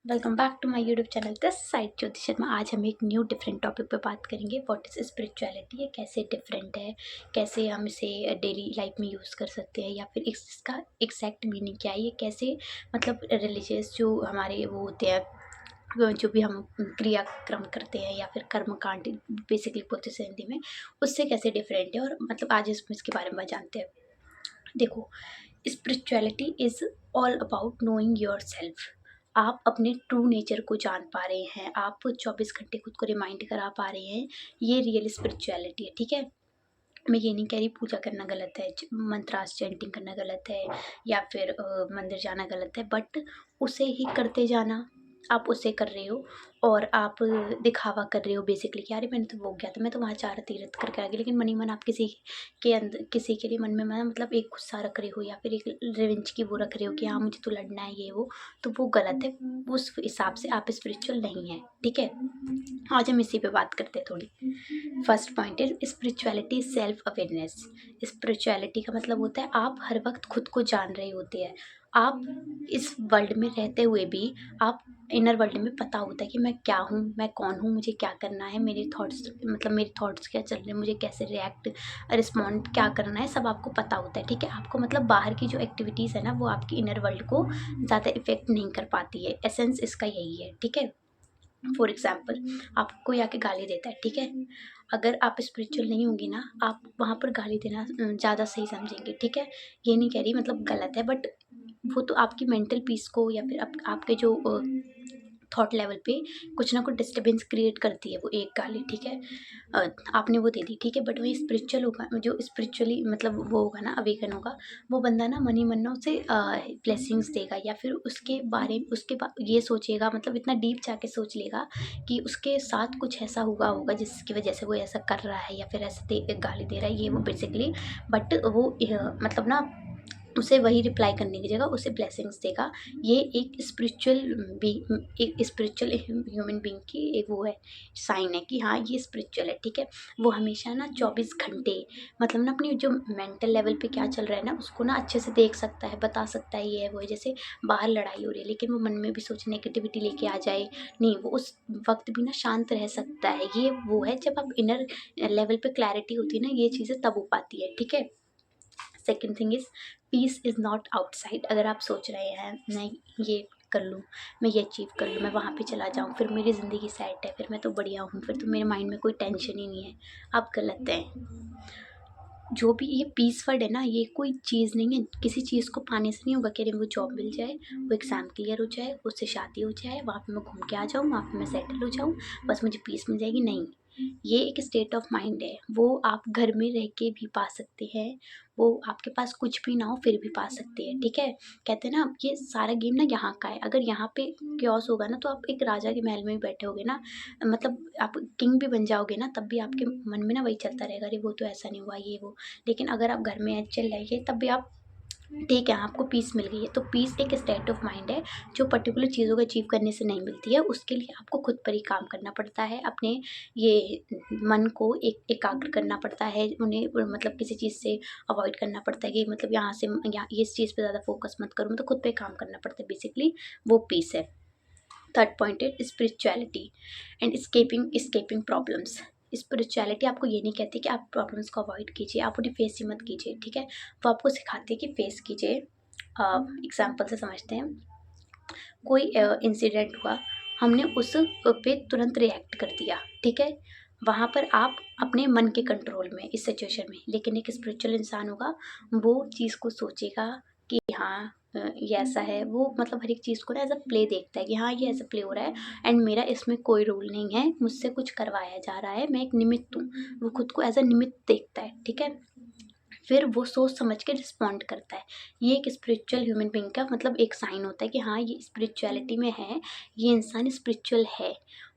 Welcome back to my YouTube channel this side Jyoti Sharma. आज हम एक न्यू डिफरेंट टॉपिक पे बात करेंगे। व्हाट इज़ स्पिरिचुअलिटी, ये कैसे डिफरेंट है, कैसे हम इसे डेली लाइफ में यूज़ कर सकते हैं, या फिर इसका एग्जैक्ट मीनिंग क्या है, ये कैसे मतलब रिलीजियस जो हमारे वो होते हैं, जो भी हम क्रियाक्रम करते हैं या फिर कर्मकांड बेसिकली बोलते हैं हिंदी में, उससे कैसे डिफरेंट है। और मतलब आज इसके बारे में जानते हैं। देखो, spirituality is all about knowing your self. आप अपने ट्रू नेचर को जान पा रहे हैं, आप 24 घंटे खुद को रिमाइंड करा पा रहे हैं, ये रियल स्पिरिचुअलिटी है। ठीक है, मैं ये नहीं कह रही पूजा करना गलत है, मंत्रास चैंटिंग करना गलत है, या फिर मंदिर जाना गलत है, बट उसे ही करते जाना, आप उसे कर रहे हो और आप दिखावा कर रहे हो बेसिकली कि अरे मैंने तो वो किया था, मैं तो वहाँ 4 तीर्थ करके आ गई, लेकिन मन ही मन आप किसी के अंदर, किसी के लिए मन में मतलब एक गुस्सा रख रहे हो, या फिर एक रिवेंज की वो रख रहे हो कि हाँ मुझे तो लड़ना है, ये वो, तो वो गलत है। उस हिसाब से आप स्पिरिचुअल नहीं है। ठीक है, आज हम इसी पे बात करते हैं थोड़ी। First point is spirituality self awareness. Spirituality का मतलब होता है आप हर वक्त खुद को जान रहे होते हैं। आप इस वर्ल्ड में रहते हुए भी आप इनर वर्ल्ड में पता होता है कि मैं क्या हूँ, मैं कौन हूँ, मुझे क्या करना है, मेरे थॉट्स मतलब मेरे थॉट्स क्या चल रहे हैं, मुझे कैसे रिएक्ट रिस्पॉन्ड क्या करना है, सब आपको पता होता है। ठीक है, आपको मतलब बाहर की जो एक्टिविटीज़ है ना, वो आपकी इनर वर्ल्ड को ज़्यादा इफेक्ट नहीं कर पाती है। एसेंस इसका यही है। ठीक है, फॉर एग्जाम्पल आपको कोई आके गाली देता है, ठीक है, अगर आप स्पिरिचुअल नहीं होंगी ना, आप वहाँ पर गाली देना ज़्यादा सही समझेंगे। ठीक है, ये नहीं कह रही मतलब गलत है, बट वो तो आपकी मेंटल पीस को या फिर आपके जो थॉट लेवल पे कुछ ना कुछ डिस्टर्बेंस क्रिएट करती है वो एक गाली। ठीक है, आपने वो दे दी, ठीक है, बट वही स्पिरिचुअल होगा, जो स्पिरिचुअली मतलब वो होगा ना, अवेकन होगा, वो बंदा ना मन ही मन ना उसे ब्लेसिंग्स देगा, या फिर उसके बारे में ये सोचेगा, मतलब इतना डीप जाके सोच लेगा कि उसके साथ कुछ ऐसा हुआ होगा जिसकी वजह से वो ऐसा कर रहा है, या फिर ऐसे गाली दे रहा है, ये वो बेसिकली। बट वो मतलब ना उसे वही रिप्लाई करने की जगह उसे ब्लेसिंग्स देगा। ये एक स्पिरिचुअल बी एक स्पिरिचुअल ह्यूमन बीइंग की एक वो है, साइन है कि हाँ ये स्पिरिचुअल है। ठीक है, वो हमेशा ना 24 घंटे मतलब ना अपनी जो मेंटल लेवल पे क्या चल रहा है ना, उसको ना अच्छे से देख सकता है, बता सकता है ये है वो है। जैसे बाहर लड़ाई हो रही है, लेकिन वो मन में भी सोच नेगेटिविटी लेके आ जाए, नहीं, वो उस वक्त भी ना शांत रह सकता है। ये वो है जब आप इनर लेवल पे क्लैरिटी होती है ना, ये चीज़ें तब हो पाती है। ठीक है, second thing is piece is not outside. अगर आप सोच रहे हैं मैं ये कर लूँ, मैं ये अचीव कर लूँ, मैं वहाँ पे चला जाऊँ, फिर मेरी ज़िंदगी सेट है, फिर मैं तो बढ़िया हूँ, फिर तो मेरे माइंड में कोई टेंशन ही नहीं है, आप गलत हैं। जो भी ये पीस वर्ड है ना, ये कोई चीज़ नहीं है, किसी चीज़ को पाने से नहीं होगा कि अरे वो जॉब मिल जाए, वो एग्ज़ाम क्लियर हो जाए, उससे शादी हो जाए, वहाँ पे मैं घूम के आ जाऊँ, वहाँ पे मैं सेटल हो जाऊँ, बस मुझे पीस मिल जाएगी, नहीं। ये एक स्टेट ऑफ माइंड है, वो आप घर में रह के भी पा सकते हैं, वो आपके पास कुछ भी ना हो फिर भी पा सकते हैं। ठीक है, कहते हैं ना ये सारा गेम ना यहाँ का है, अगर यहाँ पे क्योस होगा ना, तो आप एक राजा के महल में भी बैठे होगे ना, मतलब आप किंग भी बन जाओगे ना, तब भी आपके मन में ना वही चलता रहेगा, अरे वो तो ऐसा नहीं हुआ, ये वो। लेकिन अगर आप घर में चल रहिए तब भी आप ठीक है, आपको पीस मिल गई है। तो पीस एक स्टेट ऑफ माइंड है जो पर्टिकुलर चीज़ों को अचीव करने से नहीं मिलती है, उसके लिए आपको खुद पर ही काम करना पड़ता है, अपने ये मन को एकाग्र करना पड़ता है, उन्हें मतलब किसी चीज़ से अवॉइड करना पड़ता है कि मतलब यहाँ से यहाँ इस चीज़ पे ज़्यादा फोकस मत करूँ, तो खुद पे काम करना पड़ता है, बेसिकली वो पीस है। थर्ड पॉइंट है spirituality and escaping problems. Spirituality आपको ये नहीं कहती कि आप प्रॉब्लम्स को अवॉइड कीजिए, आप उन्हें फेस ही मत कीजिए। ठीक है, वो आपको सिखाती है कि फेस कीजिए। एग्जाम्पल से समझते हैं, कोई इंसिडेंट हुआ, हमने उस पे तुरंत रिएक्ट कर दिया। ठीक है, वहाँ पर आप अपने मन के कंट्रोल में इस सिचुएशन में, लेकिन एक स्पिरिचुअल इंसान होगा, वो चीज़ को सोचेगा कि हाँ ये ऐसा है, वो मतलब हर एक चीज़ को ना एज अ प्ले देखता है कि हाँ ये ऐसा प्ले हो रहा है, एंड मेरा इसमें कोई रोल नहीं है, मुझसे कुछ करवाया जा रहा है, मैं एक निमित्त हूँ। वो खुद को एज अ निमित्त देखता है। ठीक है, फिर वो सोच समझ के रिस्पॉन्ड करता है। ये एक स्पिरिचुअल ह्यूमन बीइंग का मतलब एक साइन होता है कि हाँ ये स्पिरिचुअलिटी में है, ये इंसान स्पिरिचुअल है।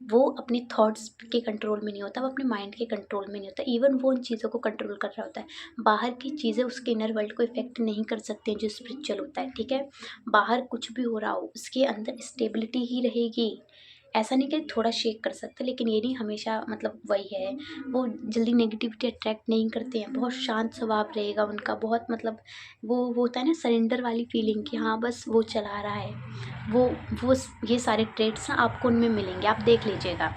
वो अपने थॉट्स के कंट्रोल में नहीं होता, वो अपने माइंड के कंट्रोल में नहीं होता, इवन वो उन चीज़ों को कंट्रोल कर रहा होता है। बाहर की चीज़ें उसके इनर वर्ल्ड को इफेक्ट नहीं कर सकते हैं जो स्पिरिचुअल होता है। ठीक है, बाहर कुछ भी हो रहा हो, उसके अंदर स्टेबिलिटी ही रहेगी। ऐसा नहीं कि थोड़ा शेक कर सकते, लेकिन ये नहीं हमेशा मतलब वही है, वो जल्दी नेगेटिविटी अट्रैक्ट नहीं करते हैं, बहुत शांत स्वभाव रहेगा उनका, बहुत मतलब वो होता है ना सरेंडर वाली फीलिंग कि हाँ बस वो चला रहा है, वो ये सारे ट्रेड्स ना आपको उनमें मिलेंगे, आप देख लीजिएगा।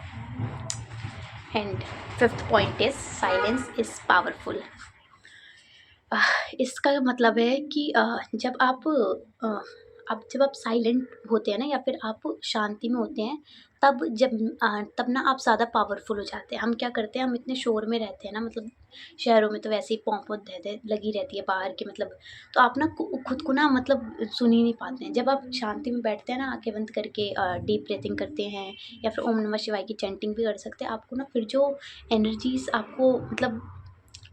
And fifth point is silence is powerful. इसका मतलब है कि जब आप साइलेंट होते हैं ना, या फिर आप शांति में होते हैं, तब ना आप ज़्यादा पावरफुल हो जाते हैं। हम क्या करते हैं, हम इतने शोर में रहते हैं ना, मतलब शहरों में तो वैसे ही पों दे लगी रहती है बाहर की, मतलब तो आप ना खुद को ना मतलब सुन ही नहीं पाते हैं। जब आप शांति में बैठते हैं ना, आंखें बंद करके डीप ब्रीथिंग करते हैं, या फिर ओम नमः शिवाय की चैंटिंग भी कर सकते हैं, आपको ना फिर जो एनर्जीज आपको मतलब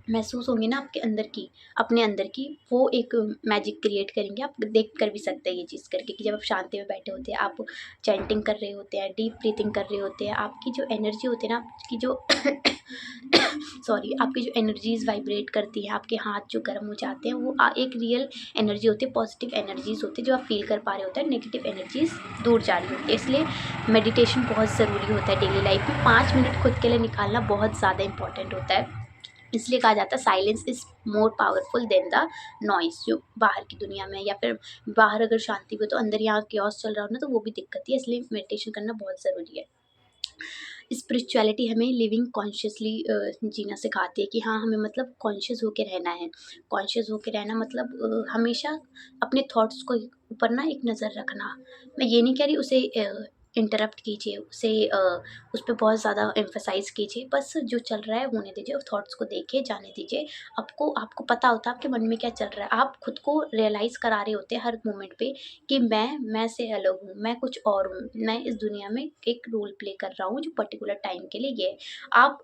महसूस होंगी ना आपके अंदर की, अपने अंदर की, वो एक मैजिक क्रिएट करेंगे। आप देख कर भी सकते हैं ये चीज़ करके कि जब आप शांति में बैठे होते हैं, आप चैंटिंग कर रहे होते हैं, डीप ब्रीथिंग कर रहे होते हैं, आपकी जो एनर्जी होती है ना, आपकी जो सॉरी, आपकी जो एनर्जीज वाइब्रेट करती है, आपके हाथ जो गर्म हो जाते हैं, वो एक रियल एनर्जी होती है, पॉजिटिव एनर्जीज होती है जो आप फील कर पा रहे होते हैं, नेगेटिव एनर्जीज दूर जा रही होती है। इसलिए मेडिटेशन बहुत ज़रूरी होता है डेली लाइफ में। 5 मिनट खुद के लिए निकालना बहुत ज़्यादा इंपॉर्टेंट होता है। इसलिए कहा जाता है silence is more powerful than the noise. जो बाहर की दुनिया में, या फिर बाहर अगर शांति हो तो अंदर यहाँ केओस चल रहा हो ना, तो वो भी दिक्कत है। इसलिए मेडिटेशन करना बहुत ज़रूरी है। स्पिरिचुअलिटी हमें लिविंग कॉन्शियसली जीना सिखाती है कि हाँ, हमें मतलब कॉन्शियस होके रहना है। कॉन्शियस होके रहना मतलब हमेशा अपने थॉट्स को ऊपर ना एक नज़र रखना। मैं ये नहीं कह रही उसे इंटरप्ट कीजिए, उसे उस पे बहुत ज़्यादा एम्फसाइज़ कीजिए, बस जो चल रहा है होने दीजिए, थॉट्स को देखिए, जाने दीजिए। आपको पता होता है आपके मन में क्या चल रहा है। आप खुद को रियलाइज़ करा रहे होते हैं हर मोमेंट पे कि मैं से अलग हूँ, मैं कुछ और हूँ, मैं इस दुनिया में एक रोल प्ले कर रहा हूँ जो पर्टिकुलर टाइम के लिए ये है। आप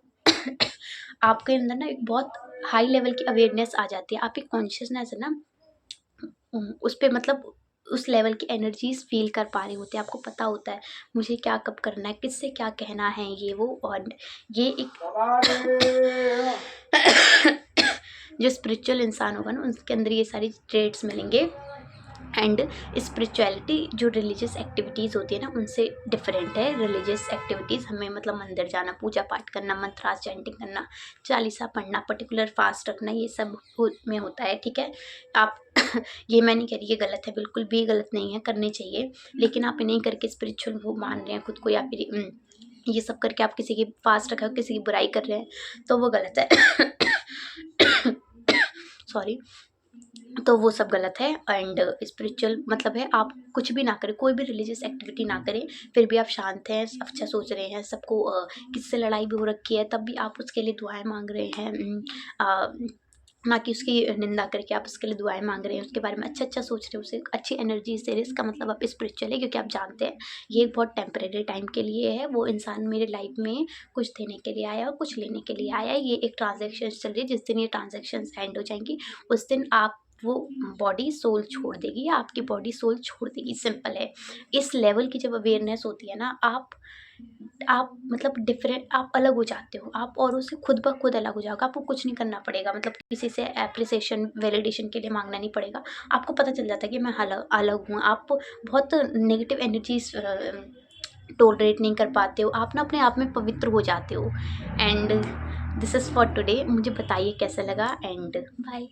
आपके अंदर ना एक बहुत हाई लेवल की अवेयरनेस आ जाती है, आपकी कॉन्शियसनेस है ना, उस पे मतलब उस लेवल की एनर्जीज़ फ़ील कर पा रहे होते हैं। आपको पता होता है मुझे क्या कब करना है, किससे क्या कहना है, ये वो, और ये एक जो स्पिरिचुअल इंसान होगा ना, उसके अंदर ये सारी ट्रेड्स मिलेंगे। एंड स्पिरिचुअलिटी जो रिलीजियस एक्टिविटीज़ होती है ना, उनसे डिफरेंट है। रिलीजियस एक्टिविटीज़ हमें मतलब मंदिर जाना, पूजा पाठ करना, मंत्रास चैंटिंग करना, चालीसा पढ़ना, पर्टिकुलर फास्ट रखना, ये सब में होता है, ठीक है। आप ये मैं नहीं कह रही ये गलत है, बिल्कुल भी गलत नहीं है, करने चाहिए। लेकिन आप इन्हें करके स्पिरिचुअल वो मान रहे हैं खुद को, या फिर ये सब करके आप किसी की फास्ट रखा, किसी की बुराई कर रहे हैं, तो वो गलत है। सॉरी, तो वो सब गलत है। एंड स्पिरिचुअल मतलब है आप कुछ भी ना करें, कोई भी रिलीजियस एक्टिविटी ना करें, फिर भी आप शांत हैं, अच्छा सोच रहे हैं, सबको किसी से लड़ाई भी हो रखी है तब भी आप उसके लिए दुआएं मांग रहे हैं, ना कि उसकी निंदा करके आप उसके लिए दुआएं मांग रहे हैं, उसके बारे में अच्छा सोच रहे हैं, उसे अच्छी एनर्जी दे रहे हैं। इसका मतलब आप स्पिरिचुअल है, क्योंकि आप जानते हैं ये एक बहुत टेम्परेरी टाइम के लिए है। वो इंसान मेरे लाइफ में कुछ देने के लिए आया और कुछ लेने के लिए आया है। ये एक ट्रांजेक्शन चल रही है, जिस दिन ये ट्रांजेक्शन एंड हो जाएंगी उस दिन आप वो बॉडी सोल छोड़ देगी, या आपकी बॉडी सोल छोड़ देगी, सिंपल है। इस लेवल की जब अवेयरनेस होती है ना, आप मतलब डिफरेंट, आप अलग हो जाते हो, आप औरों से खुद ब खुद अलग हो जाओगे। आपको कुछ नहीं करना पड़ेगा, मतलब किसी से एप्रिसिएशन वैलिडेशन के लिए मांगना नहीं पड़ेगा। आपको पता चल जाता है कि मैं अलग अलग हूँ। आप बहुत नेगेटिव एनर्जीज टॉलरेट नहीं कर पाते हो, आप ना अपने आप में पवित्र हो जाते हो। And this is for today. मुझे बताइए कैसा लगा, एंड बाय।